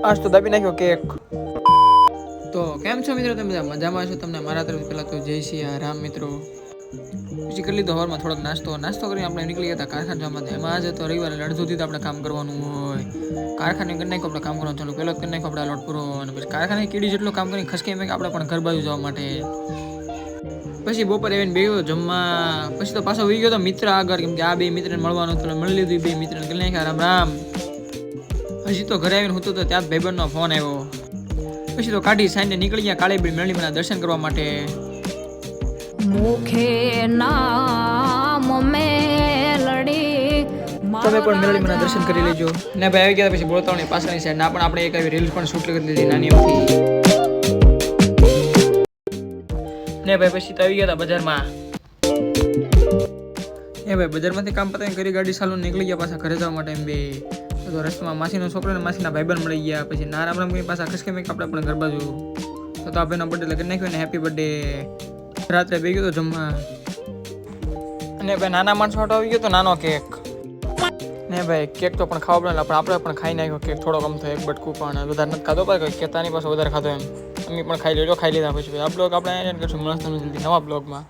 આજ તો દાબી નાખ્યો કેક. તો કેમ છો મિત્રો, તમે બધા મજામાં છો? તમને મારા તરફ પહેલાં તો જય સિયા રામ મિત્રો. પછી કરી લીધો હવારમાં થોડોક નાસ્તો કરીને આપણે નીકળી ગયા હતા કારખાને જવા માટે. એમાં આજે તો રવિવારે અડધોથી તો આપણે કામ કરવાનું હોય. કારખાને કરી નાખ્યું આપણે કામ કરવાનું ચાલુ. પહેલાં કરી નાખ્યું આપણે લોટ પૂરો, અને પછી કારખાને કીડી જેટલું કામ કરીને ખસકે એમ આપણે પણ ઘર બાજુ જવા માટે. પછી બપોરે આવીને બેહ્યો જમવા. પછી તો પાછો વી ગયો તો મિત્ર આગળ, કેમ કે આ બે મિત્રને મળવાનું હતું. મળી લીધું બે મિત્રને કરી નાખ્યા રામ રામ. હજી તો ઘરે આવીને હું તો ત્યાં જ ભાઈબંધનો ફોન આવ્યો. પછી તો કાઢી સાંજે નીકળી ગયા કાળીબેન મેળીમાના દર્શન કરવા માટે. મુખે નામ મેલડી, તમે પણ મેળીમાના દર્શન કરી લેજો. ને ભાઈ આવી ગયા પછી બોલતાની પાછળની સાઈડ ના પણ આપણે એક આવી રીલ્સ પણ શૂટ કરી દીધી નાની એમથી. ને ભાઈ પછી તો આવી ગયા હતા બજારમાં. એ ભાઈ બજારમાંથી કામ પતાવીને કરી ગાડી ચાલુ નીકળી ગયા પાછા ઘરે જવા માટે. એમ બે તો રસ્તામાં માસીનો છોકરો ને માસીના ભાઈબંધ મળી ગયા. પછી ના રામ રામ કરી પાછા ખસકે મેં આપણે પણ ઘર બાજુ. તો આ ભાઈનો બર્થડે લગન નાખ્યો ને હેપી બર્થડે. રાત્રે બે ગયો તો જમવા. અને ભાઈ નાના માણસો હાટો આવી ગયો તો નાનો કેક. ને ભાઈ કેક તો પણ ખાવા પડે, આપણે પણ ખાઈ નાખ્યો કેક. થોડો કમ થયો, એક બટકું પણ વધારે નથી ખાધો. પણ કેતાની પાસે વધારે ખાધો એમ. અમે પણ ખાઈ લીધો. ખાઈ લીધા પછી આ બ્લોગ આપણે એન્ડ કરશું. મળશું જલ્દી નવા બ્લોગમાં.